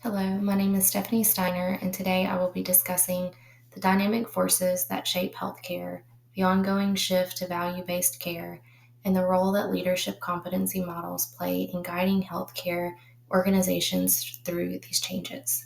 Hello, my name is Stephanie Steiner, and today I will be discussing the dynamic forces that shape healthcare, the ongoing shift to value based care, and the role that leadership competency models play in guiding healthcare organizations through these changes.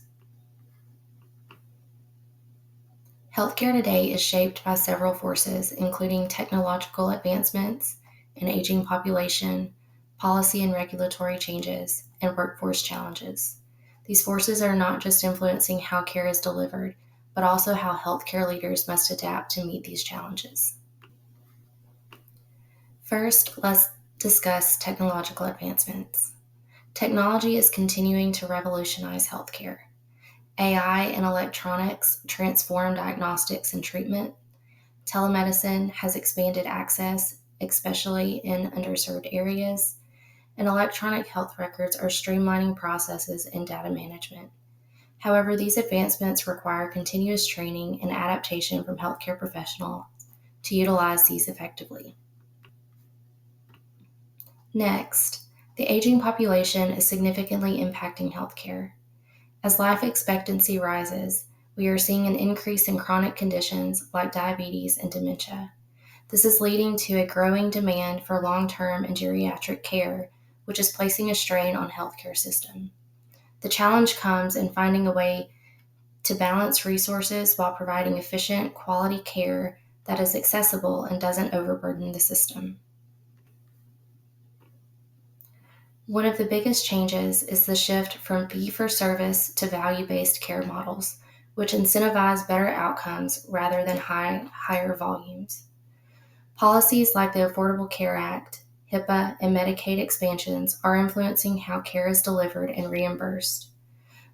Healthcare today is shaped by several forces, including technological advancements, an aging population, policy and regulatory changes, and workforce challenges. These forces are not just influencing how care is delivered, but also how healthcare leaders must adapt to meet these challenges. First, let's discuss technological advancements. Technology is continuing to revolutionize healthcare. AI and electronics transform diagnostics and treatment. Telemedicine has expanded access, especially in underserved areas, and electronic health records are streamlining processes and data management. However, these advancements require continuous training and adaptation from healthcare professionals to utilize these effectively. Next, the aging population is significantly impacting healthcare. As life expectancy rises, we are seeing an increase in chronic conditions like diabetes and dementia. This is leading to a growing demand for long term and geriatric care, which is placing a strain on healthcare system. The challenge comes in finding a way to balance resources while providing efficient, quality care that is accessible and doesn't overburden the system. One of the biggest changes is the shift from fee for service to value based care models, which incentivize better outcomes rather than higher volumes. Policies like the Affordable Care Act, HIPAA, and Medicaid expansions are influencing how care is delivered and reimbursed.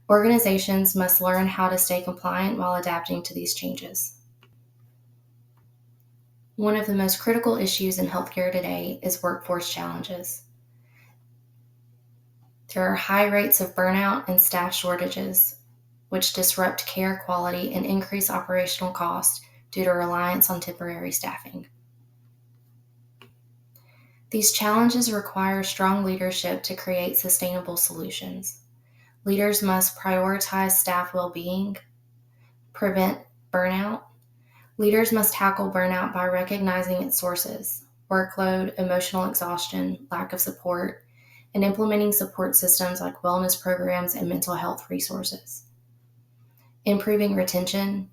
Organizations must learn how to stay compliant while adapting to these changes. One of the most critical issues in healthcare today is workforce challenges. There are high rates of burnout and staff shortages, which disrupt care quality and increase operational costs due to reliance on temporary staffing. These challenges require strong leadership to create sustainable solutions. Leaders must prioritize staff well being, prevent burnout. Leaders must tackle burnout by recognizing its sources workload, emotional exhaustion, lack of support, and implementing support systems like wellness programs and mental health resources. Improving retention.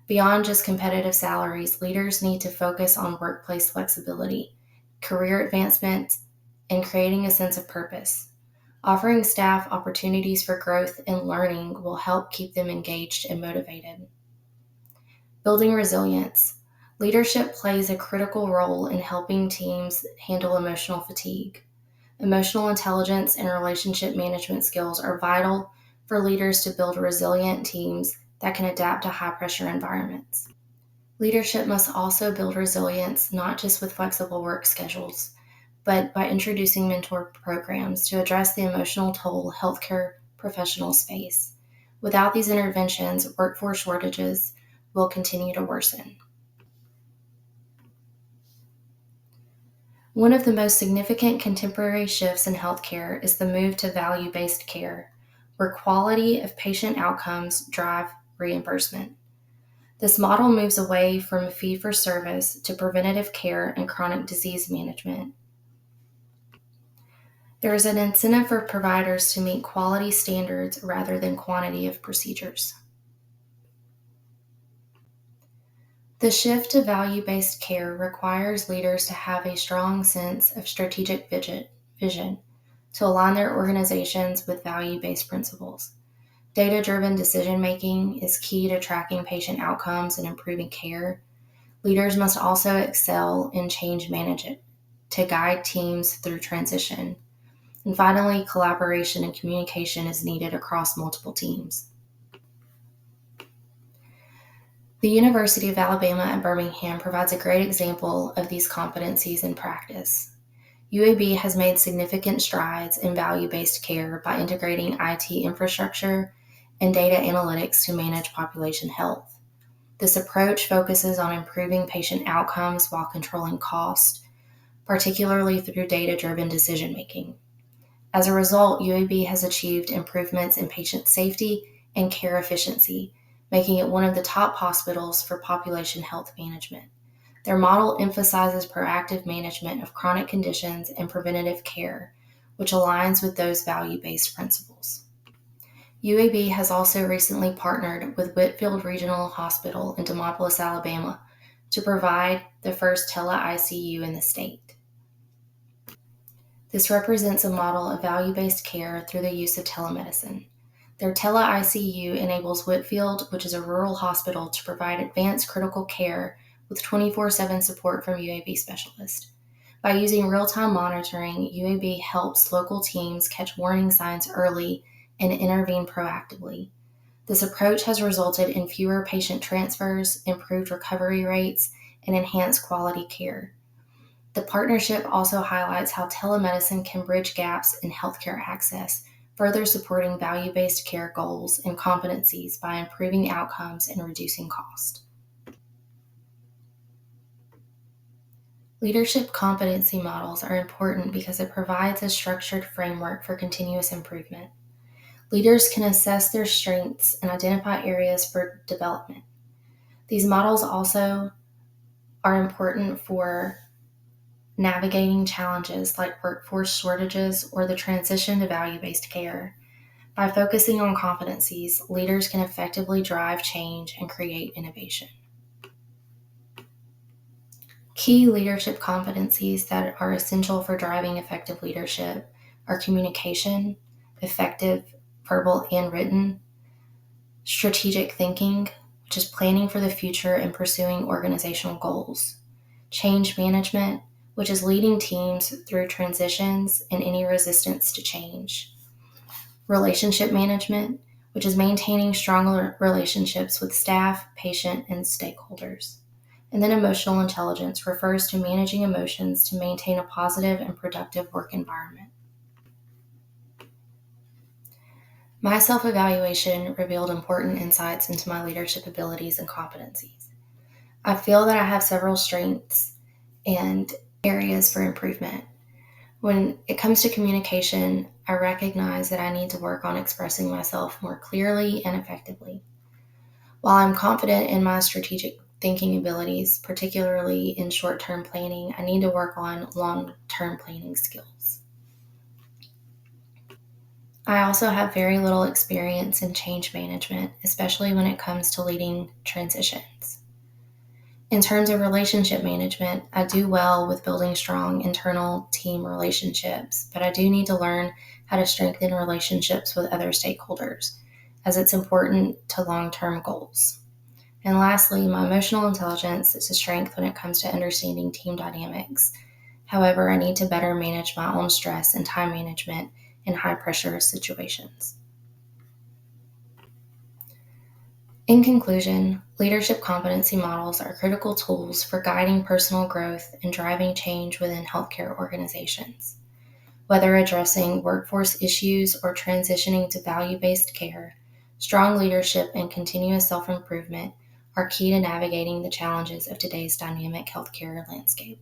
Beyond just competitive salaries, leaders need to focus on workplace flexibility, career advancement, and creating a sense of purpose. Offering staff opportunities for growth and learning will help keep them engaged and motivated. Building resilience. Leadership plays a critical role in helping teams handle emotional fatigue. Emotional intelligence and relationship management skills are vital for leaders to build resilient teams that can adapt to high pressure environments. Leadership must also build resilience not just with flexible work schedules, but by introducing mentor programs to address the emotional toll healthcare professionals face. Without these interventions, workforce shortages will continue to worsen. One of the most significant contemporary shifts in healthcare is the move to value based care, where quality of patient outcomes drive reimbursement. This model moves away from fee for service to preventative care and chronic disease management. There is an incentive for providers to meet quality standards rather than quantity of procedures. The shift to value based care requires leaders to have a strong sense of strategic vision to align their organizations with value based principles. Data driven decision making is key to tracking patient outcomes and improving care. Leaders must also excel in change management to guide teams through transition. And finally, collaboration and communication is needed across multiple teams. The University of Alabama at Birmingham provides a great example of these competencies in practice. UAB has made significant strides in value based care by integrating IT infrastructure and data analytics to manage population health. This approach focuses on improving patient outcomes while controlling cost, particularly through data driven decision making. As a result, UAB has achieved improvements in patient safety and care efficiency, making it one of the top hospitals for population health management. Their model emphasizes proactive management of chronic conditions and preventative care, which aligns with those value based principles. UAB has also recently partnered with Whitfield Regional Hospital in Demopolis, Alabama, to provide the first tele-ICU in the state. This represents a model of value-based care through the use of telemedicine. Their tele-ICU enables Whitfield, which is a rural hospital, to provide advanced critical care with 24/7 support from UAB specialists. By using real-time monitoring, UAB helps local teams catch warning signs early and intervene proactively. This approach has resulted in fewer patient transfers, improved recovery rates, and enhanced quality care. The partnership also highlights how telemedicine can bridge gaps in healthcare access, further supporting value based care goals and competencies by improving outcomes and reducing cost. Leadership competency models are important because it provides a structured framework for continuous improvement. Leaders can assess their strengths and identify areas for development. These models also are important for navigating challenges like workforce shortages or the transition to value based care. By focusing on competencies, leaders can effectively drive change and create innovation. Key leadership competencies that are essential for driving effective leadership are communication, effective verbal and written, strategic thinking, which is planning for the future and pursuing organizational goals, change management, which is leading teams through transitions and any resistance to change, relationship management, which is maintaining strong relationships with staff, patient, and stakeholders. And then emotional intelligence refers to managing emotions to maintain a positive and productive work environment. My self evaluation revealed important insights into my leadership abilities and competencies. I feel that I have several strengths and areas for improvement. When it comes to communication, I recognize that I need to work on expressing myself more clearly and effectively. While I'm confident in my strategic thinking abilities, particularly in short term planning, I need to work on long term planning skills. I also have very little experience in change management, especially when it comes to leading transitions. In terms of relationship management, I do well with building strong internal team relationships, but I do need to learn how to strengthen relationships with other stakeholders, as it's important to long-term goals. And lastly, my emotional intelligence is a strength when it comes to understanding team dynamics. However, I need to better manage my own stress and time management in high-pressure situations. In conclusion, leadership competency models are critical tools for guiding personal growth and driving change within healthcare organizations. Whether addressing workforce issues or transitioning to value-based care, strong leadership and continuous self-improvement are key to navigating the challenges of today's dynamic healthcare landscape.